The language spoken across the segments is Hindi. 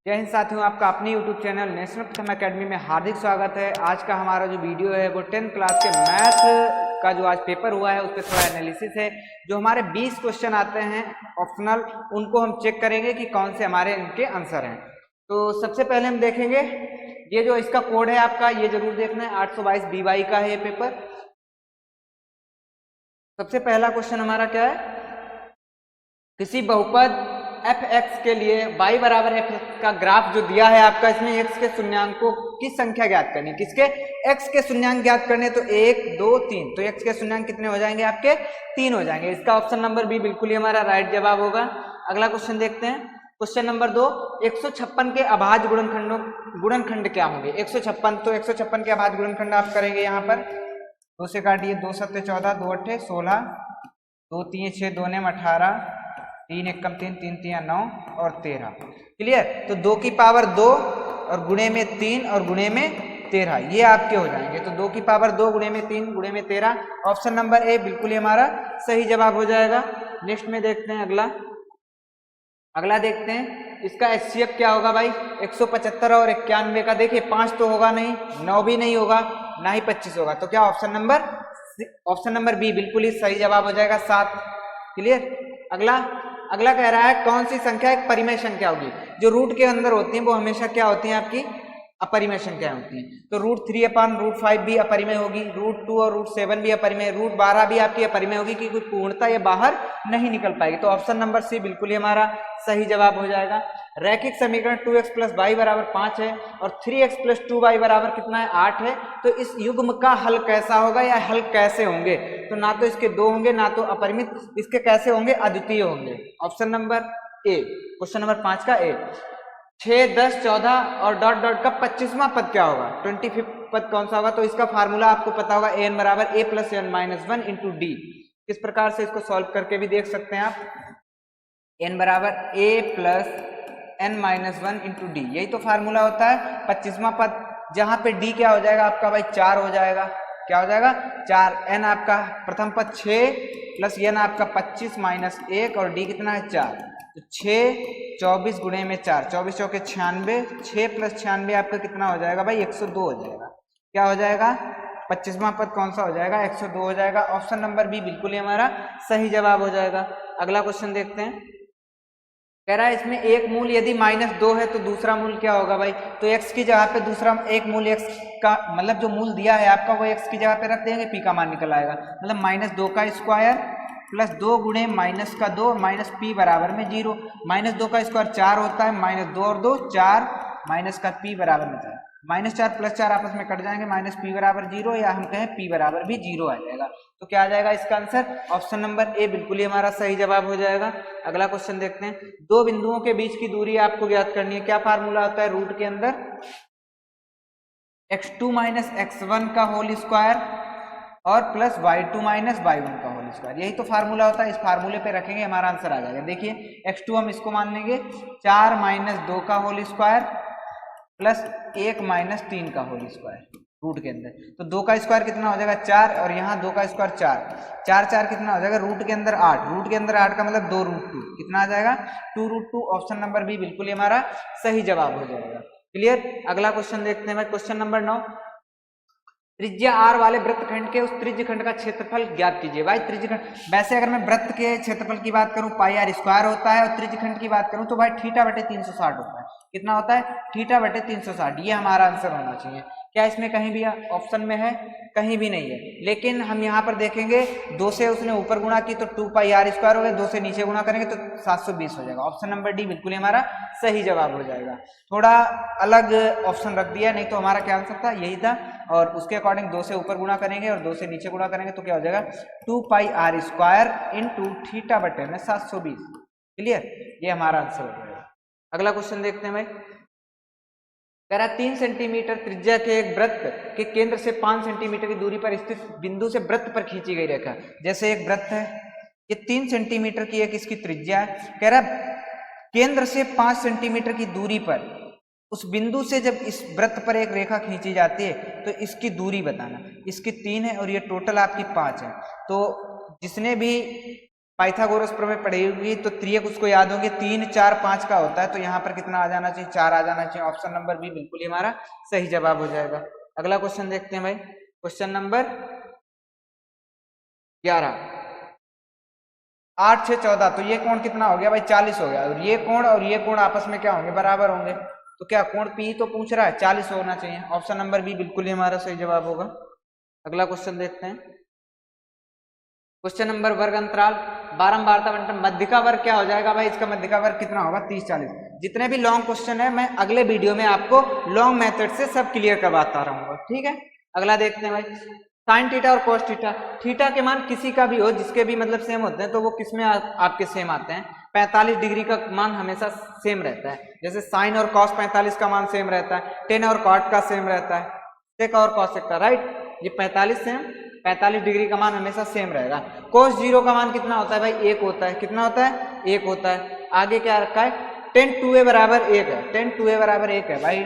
जय हिंद साथियों, आपका अपने YouTube चैनल नेशनल प्रथम अकेडमी में हार्दिक स्वागत है। आज का हमारा जो वीडियो है वो 10th क्लास के मैथ का जो आज पेपर हुआ है उस पर थोड़ा एनालिसिस है। जो हमारे 20 क्वेश्चन आते हैं ऑप्शनल, उनको हम चेक करेंगे कि कौन से हमारे इनके आंसर हैं। तो सबसे पहले हम देखेंगे ये जो इसका कोड है आपका, ये जरूर देखना है। 822 BY का है ये पेपर। सबसे पहला क्वेश्चन हमारा क्या है, किसी बहुपद fx के लिए y बराबर f का ग्राफ जो दिया है आपका, इसमें x के शून्यांक को किस संख्या ज्ञात करनी है, किसके x के शून्यांक ज्ञात करने, तो 1 2 3, तो x के शून्यांक कितने हो जाएंगे आपके 3 हो जाएंगे। इसका ऑप्शन नंबर बी बिल्कुल ही हमारा राइट जवाब होगा। अगला क्वेश्चन देखते हैं, क्वेश्चन नंबर 2, 156 के अभाज्य गुणनखंड क्या होंगे। 156, तो 156 के अभाज्य गुणनखंड आप करेंगे यहाँ पर 2 से काटिए, 2 7 14, 2 8 16, 2 3 6, 2 9 18, 3 1 3, 3 3 9 और 13। क्लियर। तो 2 की पावर 2 और गुणे में 3 और गुणे में 13, ये आपके हो जाएंगे। तो 2 की पावर 2 गुणे में 3 गुणे में 13, ऑप्शन नंबर ए बिल्कुल ही हमारा सही जवाब हो जाएगा। नेक्स्ट में देखते हैं अगला देखते हैं, इसका एचसीएफ क्या होगा भाई। 175 और 91 का देखिए, 5 तो होगा नहीं, 9 भी नहीं होगा, ना ही 25 होगा, तो क्या ऑप्शन नंबर बी बिल्कुल ही सही जवाब हो जाएगा, 7। क्लियर। अगला कह रहा है कौन सी संख्या एक परिमेय संख्या होगी। जो रूट के अंदर होती है वो हमेशा क्या होती है आपकी, अपरिमेय संख्या होती है। तो √3/√5 भी अपरिमेय होगी, √2 और √7 भी अपरिमेय, √12 भी आपकी अपरिमेय होगी, कि कोई पूर्णता ये बाहर नहीं निकल पाएगी। तो ऑप्शन नंबर सी बिल्कुल ही हमारा सही जवाब हो जाएगा। रैखिक समीकरण 2x + y = 5 है और 3x + 2y = कितना है, 8 है। तो इस युग्म का हल कैसा होगा या हल कैसे होंगे, तो ना तो इसके 2 होंगे ना तो अपरिमित, इसके कैसे होंगे, अद्वितीय होंगे। Option number A, question number 5 का ए। 6 10 14 और डॉट डॉट का 25वां पद क्या होगा, 25th पद कौन सा होगा। तो इसका फार्मूला आपको पता होगा, an = a + n - 1 × d। किस प्रकार से इसको सॉल्व करके भी देख सकते हैं आप, n = a + n - 1 × d, यही तो फार्मूला होता है 25वां पद, जहां पे d क्या हो जाएगा आपका भाई 4 हो जाएगा। क्या हो जाएगा 4, n आपका प्रथम पद 6 प्लस n आपका 25 - 1 और d कितना है 4, तो 6 24 गुणे में 4, 24 चौके 96, 6 + 96 आपका कितना हो जाएगा भाई 102 हो जाएगा। क्या हो जाएगा 25वां पद कौन सा हो जाएगा, 102 हो जाएगा। ऑप्शन नंबर बी बिल्कुल ही हमारा सही जवाब हो जाएगा। अगला क्वेश्चन देखते हैं, कह रहा है इसमें एक मूल यदि -2 है तो दूसरा मूल क्या होगा भाई। तो x की जगह पे दूसरा एक मूल x का मतलब जो मूल दिया है आपका वो x की जगह पे रख देंगे, p का मान निकल आएगा। मतलब -2 का स्क्वायर प्लस 2 गुणे -2 माइनस p बराबर में 0। -2 का स्क्वायर 4 होता है, -2 और 2 4, माइनस का p बराबर में 4, -4 + 4 आपस में कट जाएंगे, -p = 0, या हम कहें p = भी 0 आ जाएगा। तो क्या आ जाएगा इसका आंसर, ऑप्शन नंबर ए बिल्कुल ही हमारा सही जवाब हो जाएगा। अगला क्वेश्चन देखते हैं, दो बिंदुओं के बीच की दूरी आपको ज्ञात करनी है। क्या फार्मूला होता है रूट के अंदर, x2 - x1 का होल स्क्वायर और प्लस y2 - y1 का होल स्क्वायर, यही तो फार्मूला होता है। इस फार्मूले पे रखेंगे हमारा आंसर आ जाएगा। देखिए x2 हम इसको मान लेंगे 4 - 2 का होल स्क्वायर प्लस 1 - 3 का होल स्क्वायर रूट के अंदर। तो 2 का स्क्वायर कितना हो जाएगा 4, और यहाँ 2 का स्क्वायर 4 4 कितना हो जाएगा, रूट के अंदर 8, रूट के अंदर 8 का मतलब 2√2, कितना आ जाएगा 2√2। ऑप्शन नंबर बी बिल्कुल ही हमारा सही जवाब हो जाएगा। क्लियर। अगला क्वेश्चन देखते हैं भाई, क्वेश्चन नंबर 9, त्रिज्या r वाले वृत्तखंड के उस त्रिज्यखंड का क्षेत्रफल ज्ञात कीजिए। भाई त्रिज्यखंड, वैसे अगर मैं वृत्त के क्षेत्रफल की बात करूं πr² होता है, और त्रिज्यखंड की बात करूं तो भाई θ/360 होता है। कितना होता है θ/360, ये हमारा आंसर होना चाहिए। क्या इसमें कहीं भी ऑप्शन में है, कहीं भी नहीं है। लेकिन हम यहाँ पर देखेंगे 2 से उसने ऊपर गुणा की तो 2πr² हो गया, 2 से नीचे गुणा करेंगे तो 720 हो जाएगा। ऑप्शन नंबर डी बिल्कुल ही हमारा सही जवाब हो जाएगा। थोड़ा अलग ऑप्शन रख दिया, नहीं तो हमारा क्या आंसर था, यही था। और उसके अकॉर्डिंग 2 से ऊपर गुणा करेंगे और 2 से नीचे गुणा करेंगे तो क्या हो जाएगा 2πr² × θ/720। क्लियर, ये हमारा आंसर हो जाएगा। अगला क्वेश्चन देखते हैं भाई, कह रहा 3 सेंटीमीटर त्रिज्या के एक वृत्त के केंद्र से 5 सेंटीमीटर की दूरी पर स्थित बिंदु से वृत्त पर खींची गई रेखा। जैसे एक वृत्त है, ये 3 सेंटीमीटर की एक इसकी त्रिज्या है। कह रहा केंद्र से 5 सेंटीमीटर की दूरी पर उस बिंदु से जब इस वृत्त पर एक रेखा खींची जाती है तो इसकी दूरी बताना। इसकी 3 है और ये टोटल आपकी 5 है। तो जिसने भी पाइथागोरस प्रमेय पढ़ी होगी तो त्रियक उसको याद होंगे, 3 4 5 का होता है, तो यहाँ पर कितना आ जाना चाहिए, 4 आ जाना चाहिए। ऑप्शन नंबर बी बिल्कुल ही हमारा सही जवाब हो जाएगा। अगला क्वेश्चन देखते हैं भाई, क्वेश्चन नंबर 11, 8 6 14, तो ये कोण कितना हो गया भाई, 40 हो गया। और ये कोण आपस में क्या होंगे, बराबर होंगे, तो क्या कोण पी तो पूछ रहा है, 40 होना चाहिए। ऑप्शन नंबर बी बिल्कुल ही हमारा सही जवाब होगा। अगला क्वेश्चन देखते हैं, क्वेश्चन नंबर वर्ग अंतराल बारंबारता बंटन मध्यिका वर्ग क्या हो जाएगा भाई, इसका मध्यिका वर्ग कितना होगा, 30 40। जितने भी लॉन्ग क्वेश्चन है मैं अगले वीडियो में आपको लॉन्ग मेथड से सब क्लियर करवाता रहूंगा, ठीक है। अगला देखते हैं भाई, साइन थीटा और कोस थीटा, थीटा के मान किसी का भी हो, जिसके भी मतलब सेम होते हैं, तो वो किसमें आपके सेम आते हैं, 45 डिग्री का मान हमेशा सेम रहता है। जैसे साइन और कॉस 45 का मान सेम रहता है, टेन और कॉट का सेम रहता है, सेक और कॉसेक का, राइट। ये 45 डिग्री का मान हमेशा सेम रहेगा। कोस 0 का मान कितना होता है भाई, 1 होता है। कितना होता है, 1 होता है। आगे क्या रखा है, tan 2a बराबर 1 है, tan 2a बराबर 1 है भाई,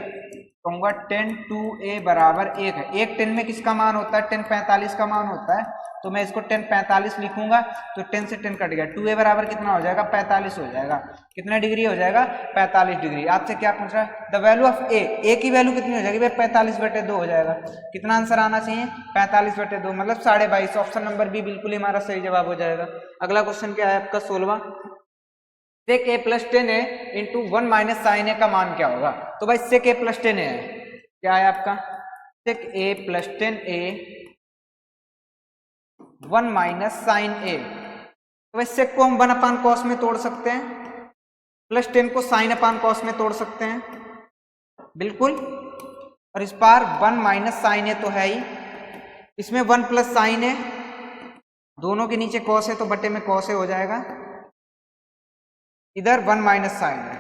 कहूंगा tan 2a बराबर 1 है। एक tan में किसका मान होता है, tan 45 का मान होता है, तो मैं इसको tan 45 लिखूंगा, तो tan से tan कट गया, 2a बराबर कितना हो जाएगा, 45 हो जाएगा। कितना डिग्री हो जाएगा, 45 डिग्री। आपसे क्या पूछ रहा है, द वैल्यू ऑफ ए की वैल्यू कितनी हो जाएगी भाई, 45/2 हो जाएगा। कितना आंसर आना चाहिए, 45/2, मतलब 22.5। ऑप्शन नंबर बी बिल्कुल ही हमारा सही जवाब हो जाएगा। अगला क्वेश्चन क्या है आपका 16वां, sec A plus 10a into 1 minus sine A का मान क्या होगा। तो भाई सेक ए प्लस 10a है, क्या है आपका, सेक A plus 10a 1 minus sine ए। तो भाई सेक को हम 1/cos में तोड़ सकते हैं, प्लस 10 को साइन अपान कॉस में तोड़ सकते हैं, बिल्कुल। और इस बार 1 माइनस साइन ए तो है ही, इसमें 1 प्लस साइन ए, दोनों के नीचे कॉस है तो बटे में कॉस ए हो जाएगा, इधर 1 माइनस साइन है।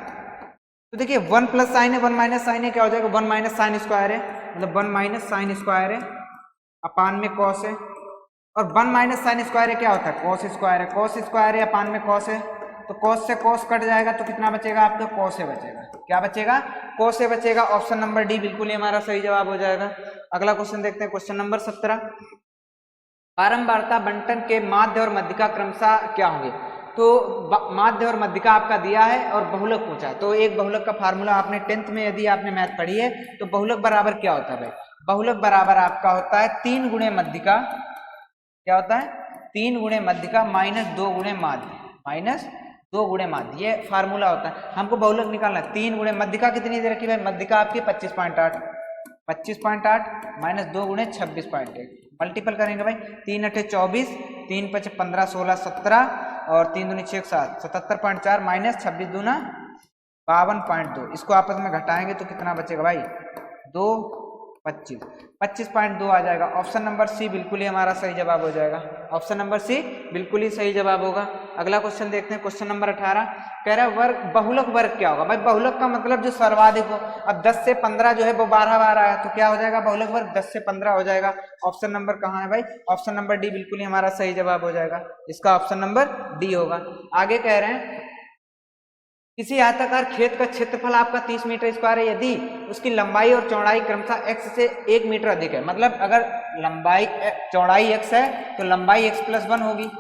तो देखिए 1 प्लस साइन है, 1 माइनस साइन है क्या हो जाएगा, 1 माइनस साइन स्क्वायर है, मतलब 1 माइनस साइन स्क्वायर है अपान में कॉस है। और 1 माइनस साइन स्क्वायर है क्या होता है, कॉस स्क्वायर है, कॉस स्क्वायर है अपान में कॉस है, तो कॉस से कॉस कट जाएगा, तो कितना बचेगा आपका, कॉस ए बचेगा। क्या बचेगा, कॉस ए बचेगा। ऑप्शन नंबर डी बिल्कुल ही हमारा सही जवाब हो जाएगा। अगला क्वेश्चन देखते हैं, क्वेश्चन नंबर 17, बारंबारता बंटन के माध्य और मध्यिका क्रमशः क्या होंगे। तो माध्य और मध्यिका आपका दिया है और बहुलक पूछा है, तो एक बहुलक का फार्मूला आपने 10th में यदि आपने मैथ पढ़ी है, तो बहुलक बराबर क्या होता है भाई, बहुलक बराबर आपका होता है 3 गुणे मध्यिका, क्या होता है, 3 गुणे मध्यिका माइनस 2 गुणे माध्य, माइनस 2 गुणे माध्य, ये फार्मूला होता है। हमको बहुलक निकालना है, 3 गुणे मध्यिका कितनी दे रखी है भाई, मध्यिका आपकी 25.8 माइनस 2 गुणे 26.1, मल्टीपल करेंगे भाई, 3 8 24, 3 5 15 16 17 और 3 दूनी 6 7 77.4 माइनस 26 दूना 52.2, इसको आपस में घटाएंगे तो कितना बचेगा भाई, 2 25.2 आ जाएगा। ऑप्शन नंबर सी बिल्कुल ही हमारा सही जवाब हो जाएगा। ऑप्शन नंबर सी बिल्कुल ही सही जवाब होगा। अगला क्वेश्चन देखते हैं, क्वेश्चन नंबर 18, कह रहा है वर्ग बहुलक वर्ग क्या होगा भाई, बहुलक का मतलब जो सर्वाधिक हो। अब 10 से 15 जो है वो 12 बार आया, तो क्या हो जाएगा बहुलक वर्ग 10 से 15 हो जाएगा। ऑप्शन नंबर कहाँ है भाई, ऑप्शन नंबर डी बिल्कुल ही हमारा सही जवाब हो जाएगा, इसका ऑप्शन नंबर डी होगा। आगे कह रहे हैं किसी आयताकार खेत का क्षेत्रफल आपका 30 मीटर स्क्वायर है, यदि उसकी लंबाई और चौड़ाई क्रमशः x से 1 मीटर अधिक है, मतलब अगर लंबाई चौड़ाई x है तो लंबाई x + 1 होगी,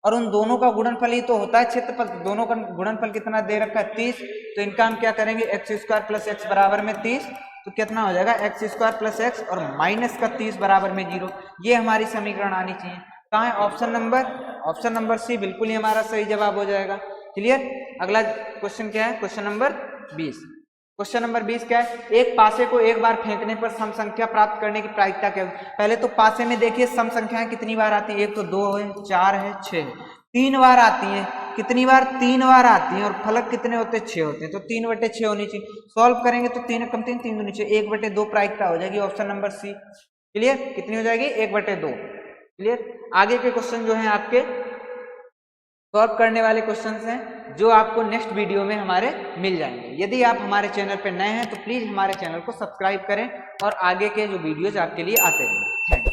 और उन दोनों का गुणनफल ही तो होता है क्षेत्रफल, दोनों का गुणनफल कितना दे रखा है 30, तो इनका हम क्या करेंगे, x² + x बराबर में 30, तो कितना हो जाएगा x² + x और माइनस का 30 बराबर में 0, ये हमारी समीकरण आनी चाहिए। कहाँ है ऑप्शन नंबर सी बिल्कुल ही हमारा सही जवाब हो जाएगा। क्लियर। अगला क्वेश्चन क्या है, क्वेश्चन नंबर 20। क्वेश्चन नंबर 20 क्या है, एक पासे को एक बार फेंकने पर सम संख्या प्राप्त करने की प्रायिकता क्या है। पहले तो पासे में देखिए सम संख्याएं कितनी बार आती है, एक तो 2 है, 4 है, 6 है, 3 बार आती है। कितनी बार, 3 बार आती है, और फलक कितने होते हैं, 6 होते हैं, तो 3/6 होनी चाहिए। सॉल्व करेंगे तो 3 कम 3 3 नीचे 1/2 प्रायिकता हो जाएगी, ऑप्शन नंबर सी। क्लियर, कितनी हो जाएगी, 1/2। क्लियर। आगे के क्वेश्चन जो है आपके सॉल्व करने वाले क्वेश्चंस हैं जो आपको नेक्स्ट वीडियो में हमारे मिल जाएंगे। यदि आप हमारे चैनल पर नए हैं तो प्लीज हमारे चैनल को सब्सक्राइब करें और आगे के जो वीडियोज आपके लिए आते रहेंगे। Thank you.